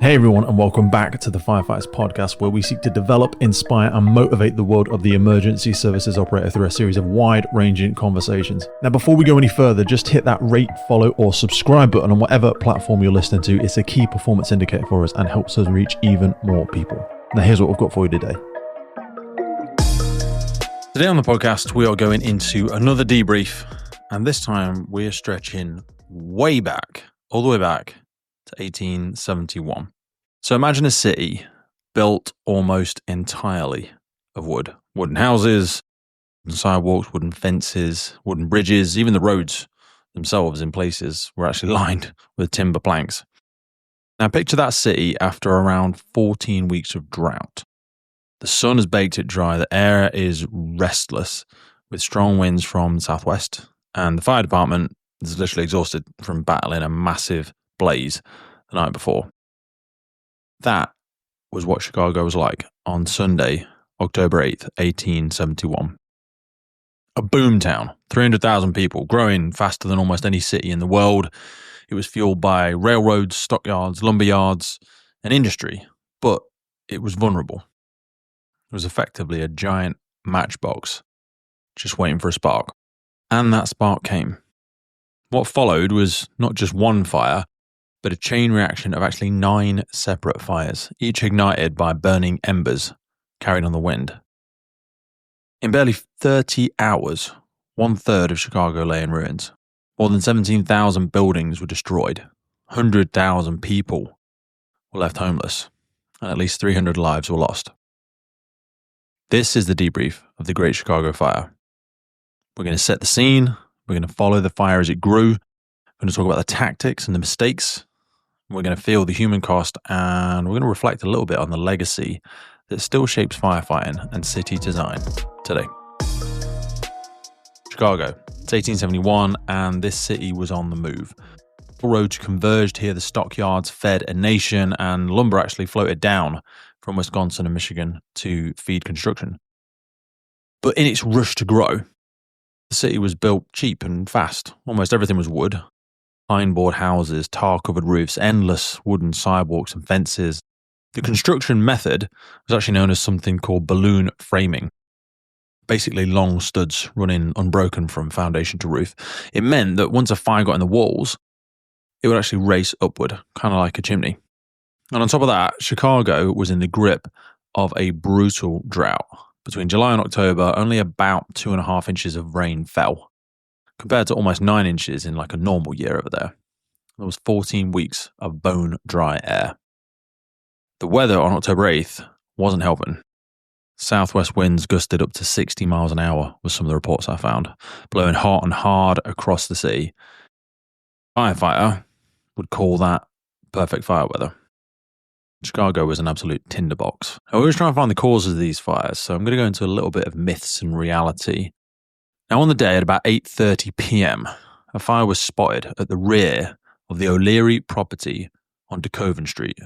Hey everyone, and welcome back to the Firefighters podcast, where we seek to develop, inspire, and motivate the world of the emergency services operator through a series of wide-ranging conversations. Now, before we go any further, just hit that rate, follow, or subscribe button on whatever platform you're listening to. It's a key performance indicator for us and helps us reach even more people. Now, here's what we've got for you today. Today on the podcast, we are going into another debrief, and this time we're stretching way back, all the way back to 1871. So imagine a city built almost entirely of wood. Wooden houses, wooden sidewalks, wooden fences, wooden bridges, even the roads themselves in places were actually lined with timber planks. Now picture that city after around 14 weeks of drought. The sun has baked it dry, the air is restless with strong winds from the southwest, and the fire department is literally exhausted from battling a massive blaze the night before. That was what Chicago was like on Sunday, October 8th, 1871. A boomtown, 300,000 people, growing faster than almost any city in the world. It was fueled by railroads, stockyards, lumberyards, and industry, but it was vulnerable. It was effectively a giant matchbox, just waiting for a spark. And that spark came. What followed was not just one fire, but a chain reaction of actually 9 separate fires, each ignited by burning embers carried on the wind. In barely 30 hours, 1/3 of Chicago lay in ruins. More than 17,000 buildings were destroyed. 100,000 people were left homeless, and at least 300 lives were lost. This is the debrief of the Great Chicago Fire. We're going to set the scene. We're going to follow the fire as it grew. We're going to talk about the tactics and the mistakes. We're going to feel the human cost, and we're going to reflect a little bit on the legacy that still shapes firefighting and city design today. Chicago, it's 1871, and this city was on the move. All roads converged here, the stockyards fed a nation, and lumber actually floated down from Wisconsin and Michigan to feed construction. But in its rush to grow, the city was built cheap and fast. Almost everything was wood. Pine-board houses, tar-covered roofs, endless wooden sidewalks and fences. The construction method was actually known as something called balloon framing. Basically long studs running unbroken from foundation to roof. It meant that once a fire got in the walls, it would actually race upward, kind of like a chimney. And on top of that, Chicago was in the grip of a brutal drought. Between July and October, only about 2.5 inches of rain fell, compared to almost 9 inches in like a normal year over there. There was 14 weeks of bone-dry air. The weather on October 8th wasn't helping. Southwest winds gusted up to 60 miles an hour, was some of the reports I found, blowing hot and hard across the city. Firefighter would call that perfect fire weather. Chicago was an absolute tinderbox. I was trying to find the causes of these fires, so I'm going to go into a little bit of myths and reality. Now, on the day at about 8:30 p.m., a fire was spotted at the rear of the O'Leary property on DeKoven Street.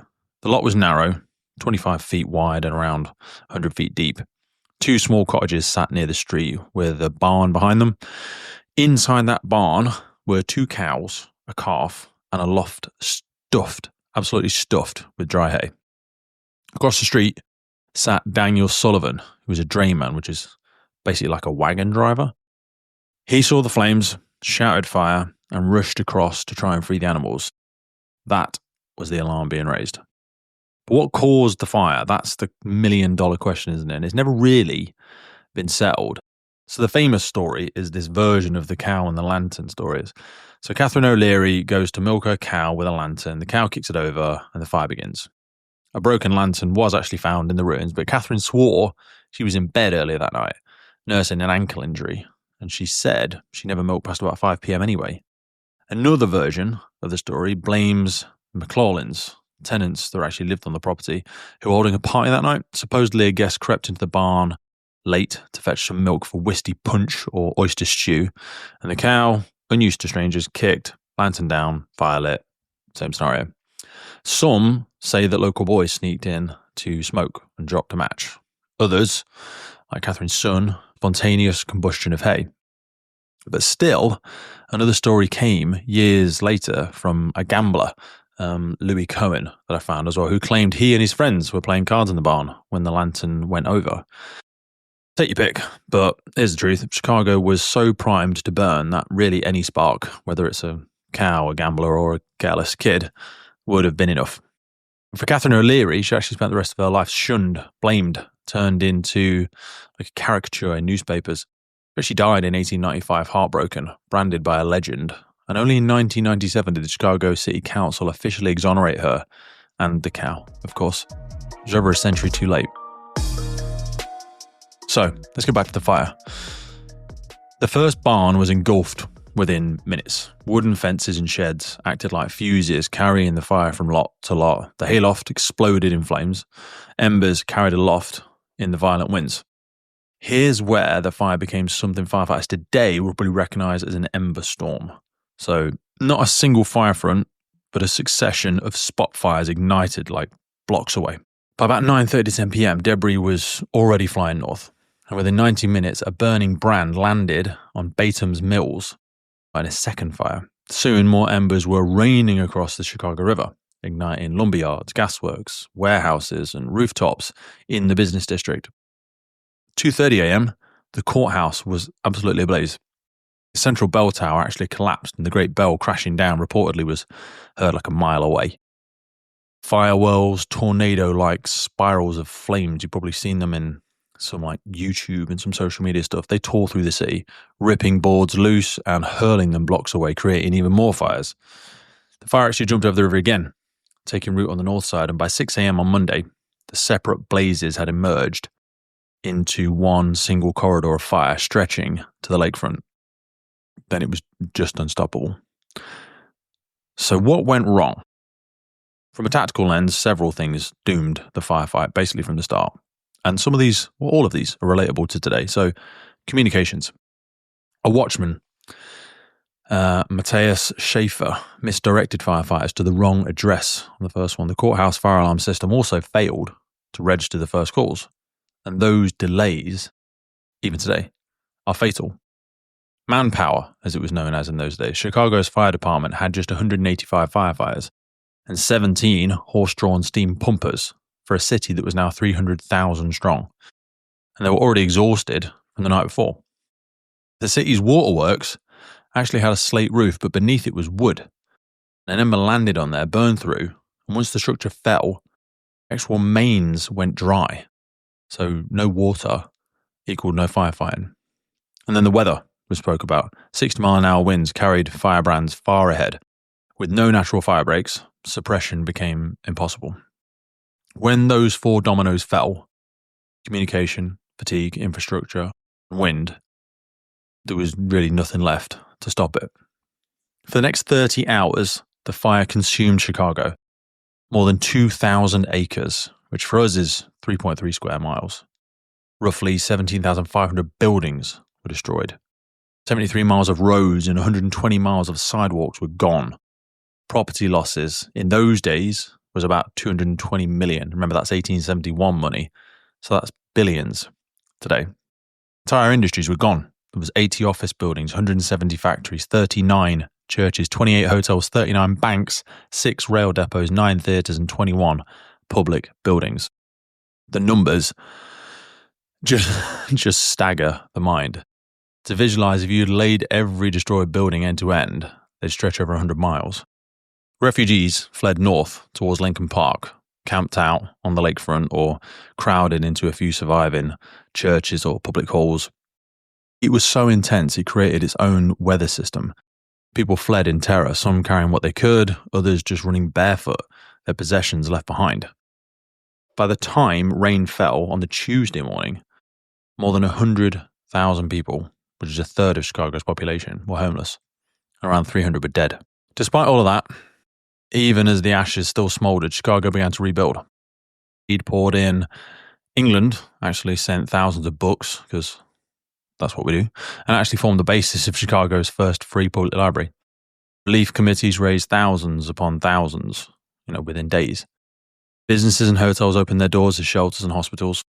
The lot was narrow, 25 feet wide and around 100 feet deep. 2 small cottages sat near the street with a barn behind them. Inside that barn were 2 cows, a calf, and a loft absolutely stuffed with dry hay. Across the street sat Daniel Sullivan, who was a drayman, which is basically like a wagon driver. He saw the flames, shouted fire, and rushed across to try and free the animals. That was the alarm being raised. But what caused the fire? That's the million-dollar question, isn't it? And it's never really been settled. So the famous story is this version of the cow and the lantern stories. So Catherine O'Leary goes to milk her cow with a lantern. The cow kicks it over, and the fire begins. A broken lantern was actually found in the ruins, but Catherine swore she was in bed earlier that night, nursing an ankle injury. And she said she never milked past about 5 p.m. anyway. Another version of the story blames McLaughlins, tenants that actually lived on the property, who were holding a party that night. Supposedly a guest crept into the barn late to fetch some milk for whiskey punch or oyster stew, and the cow, unused to strangers, kicked, lantern down, fire lit. Same scenario. Some say that local boys sneaked in to smoke and dropped a match. Others, like Catherine's son, spontaneous combustion of hay. But still, another story came years later from a gambler Louis Cohen, that I found as well, who claimed he and his friends were playing cards in the barn when the lantern went over. Take your pick, but here's the truth. Chicago was so primed to burn that really any spark, whether it's a cow, a gambler, or a careless kid, would have been enough. For Catherine O'Leary, she actually spent the rest of her life shunned, blamed, turned into like a caricature in newspapers. But she died in 1895 heartbroken, branded by a legend. And only in 1997 did the Chicago City Council officially exonerate her and the cow, of course. It was over a century too late. So, let's go back to the fire. The first barn was engulfed within minutes. Wooden fences and sheds acted like fuses, carrying the fire from lot to lot. The hayloft exploded in flames. Embers carried aloft in the violent winds. Here's where the fire became something firefighters today would probably recognise as an ember storm. So, not a single fire front, but a succession of spot fires ignited like blocks away. By about 9:30 to 10 p.m, debris was already flying north. And within 90 minutes, a burning brand landed on Batum's Mills in a second fire. Soon, more embers were raining across the Chicago River, igniting lumberyards, gasworks, warehouses, and rooftops in the business district. 2:30 a.m, the courthouse was absolutely ablaze. The central bell tower actually collapsed, and the great bell crashing down reportedly was heard like a mile away. Fire whirls, tornado-like spirals of flames. You've probably seen them in some like YouTube and some social media stuff. They tore through the city, ripping boards loose and hurling them blocks away, creating even more fires. The fire actually jumped over the river again, taking root on the north side, and by 6 a.m. on Monday, the separate blazes had emerged into one single corridor of fire stretching to the lakefront. Then it was just unstoppable. So what went wrong? From a tactical lens, several things doomed the firefight basically from the start. And some of these, well, all of these are relatable to today. So communications. A watchman, Matthias Schaefer, misdirected firefighters to the wrong address on the first one. The courthouse fire alarm system also failed to register the first calls. And those delays, even today, are fatal. Manpower, as it was known as in those days, Chicago's fire department had just 185 firefighters and 17 horse-drawn steam pumpers for a city that was now 300,000 strong. And they were already exhausted from the night before. The city's waterworks actually had a slate roof, but beneath it was wood. An ember landed on there, burned through, and once the structure fell, actual mains went dry. So no water equaled no firefighting. And then the weather we spoke about. 60-mile-an-hour winds carried firebrands far ahead. With no natural fire breaks, suppression became impossible. When those four dominoes fell, communication, fatigue, infrastructure, and wind, there was really nothing left to stop it. For the next 30 hours, the fire consumed Chicago, more than 2,000 acres, which for us is 3.3 square miles. Roughly 17,500 buildings were destroyed. 73 miles of roads and 120 miles of sidewalks were gone. Property losses in those days was about 220 million. Remember, that's 1871 money. So that's billions today. Entire industries were gone. There was 80 office buildings, 170 factories, 39 churches, 28 hotels, 39 banks, 6 rail depots, 9 theatres and 21 public buildings. The numbers just stagger the mind. To visualise, if you'd laid every destroyed building end to end, they'd stretch over 100 miles. Refugees fled north towards Lincoln Park, camped out on the lakefront or crowded into a few surviving churches or public halls. It was so intense it created its own weather system. People fled in terror, some carrying what they could, others just running barefoot, their possessions left behind. By the time rain fell on the Tuesday morning, more than 100,000 people, which is a third of Chicago's population, were homeless. Around 300 were dead. Despite all of that, even as the ashes still smouldered, Chicago began to rebuild. He'd poured in. England actually sent thousands of books, because that's what we do, and actually formed the basis of Chicago's first free public library. Relief committees raised thousands upon thousands, within days. Businesses and hotels opened their doors as shelters and hospitals.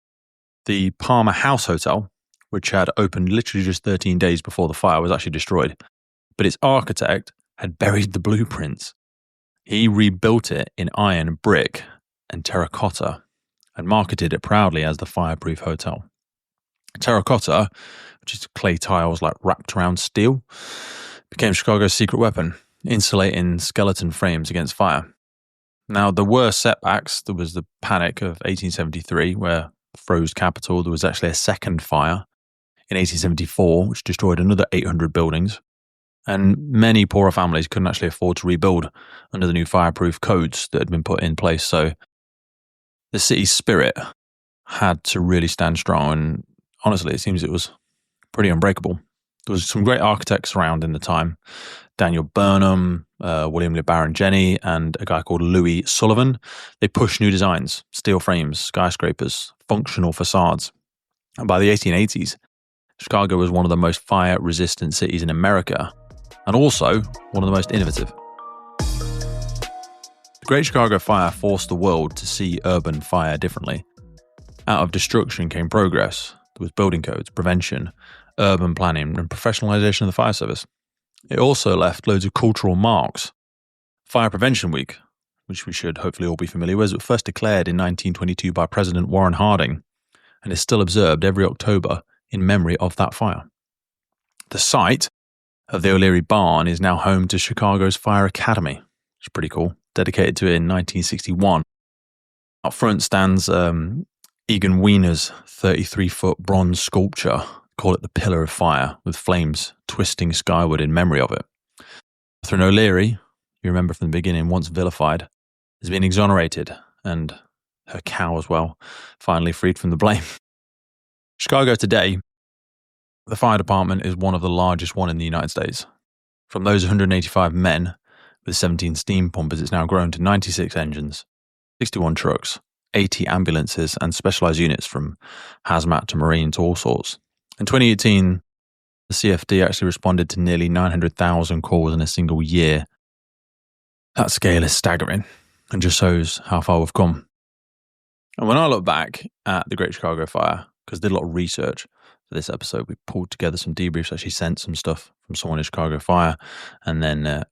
The Palmer House Hotel, which had opened literally just 13 days before the fire, was actually destroyed. But its architect had buried the blueprints. He rebuilt it in iron, brick, and terracotta and marketed it proudly as the Fireproof Hotel. Terracotta, which is clay tiles like wrapped around steel, became Chicago's secret weapon, insulating skeleton frames against fire. Now, there were setbacks. There was the panic of 1873, where froze Capitol. There was actually a second fire in 1874, which destroyed another 800 buildings. And many poorer families couldn't actually afford to rebuild under the new fireproof codes that had been put in place. So the city's spirit had to really stand strong. And honestly, it seems it was pretty unbreakable. There was some great architects around in the time. Daniel Burnham, William LeBaron Jenney, and a guy called Louis Sullivan. They pushed new designs, steel frames, skyscrapers, functional facades. And by the 1880s, Chicago was one of the most fire-resistant cities in America, and also one of the most innovative. The Great Chicago Fire forced the world to see urban fire differently. Out of destruction came progress. There was building codes, prevention, urban planning, and professionalization of the fire service. It also left loads of cultural marks. Fire Prevention Week, which we should hopefully all be familiar with, was first declared in 1922 by President Warren Harding and is still observed every October in memory of that fire. The site of the O'Leary Barn is now home to Chicago's Fire Academy, which is pretty cool, dedicated to it in 1961. Up front stands Egan Wiener's 33-foot bronze sculpture, call it the Pillar of Fire, with flames twisting skyward in memory of it. Catherine O'Leary, you remember from the beginning, once vilified, has been exonerated, and her cow as well, finally freed from the blame. Chicago today, the fire department is one of the largest one in the United States. From those 185 men with 17 steam pumpers, it's now grown to 96 engines, 61 trucks, 80 ambulances, and specialized units from hazmat to marine to all sorts. In 2018, the CFD actually responded to nearly 900,000 calls in a single year. That scale is staggering and just shows how far we've come. And when I look back at the Great Chicago Fire, because I did a lot of research for this episode, we pulled together some debriefs, actually sent some stuff from someone in Chicago Fire, and then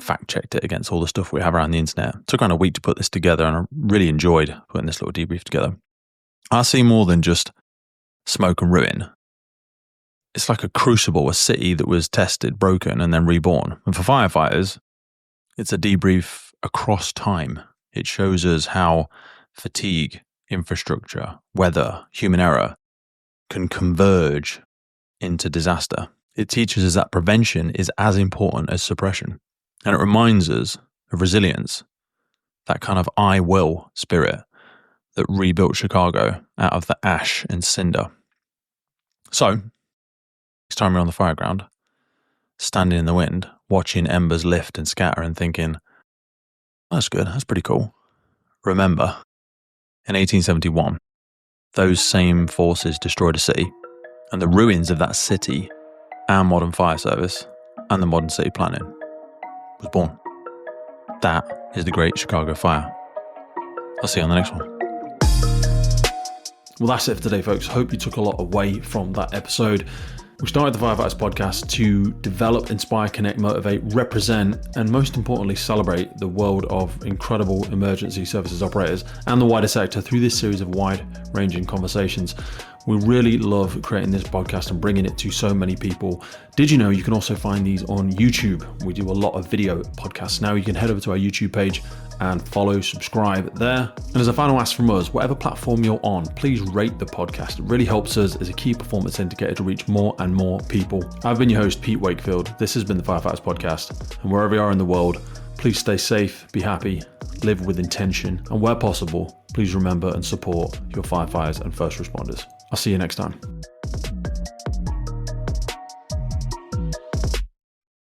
fact-checked it against all the stuff we have around the internet. It took around a week to put this together, and I really enjoyed putting this little debrief together. I see more than just smoke and ruin. It's like a crucible, a city that was tested, broken, and then reborn. And for firefighters, it's a debrief across time. It shows us how fatigue, infrastructure, weather, human error can converge into disaster. It teaches us that prevention is as important as suppression. And it reminds us of resilience, that kind of I will spirit that rebuilt Chicago out of the ash and cinder. So, next time you're on the fire ground, standing in the wind, watching embers lift and scatter and thinking, that's good, that's pretty cool. Remember, in 1871, those same forces destroyed a city, and the ruins of that city, our modern fire service, and the modern city planning was born. That is the Great Chicago Fire. I'll see you on the next one. Well, that's it for today, folks. Hope you took a lot away from that episode. We started the Firefighters podcast to develop, inspire, connect, motivate, represent, and most importantly, celebrate the world of incredible emergency services operators and the wider sector through this series of wide-ranging conversations. We really love creating this podcast and bringing it to so many people. Did you know you can also find these on YouTube? We do a lot of video podcasts now. You can head over to our YouTube page and follow, subscribe there. And as a final ask from us, whatever platform you're on, please rate the podcast. It really helps us as a key performance indicator to reach more and more people. I've been your host, Pete Wakefield. This has been the Firefighters Podcast. And wherever you are in the world, please stay safe, be happy, live with intention, and where possible, please remember and support your firefighters and first responders. I'll see you next time.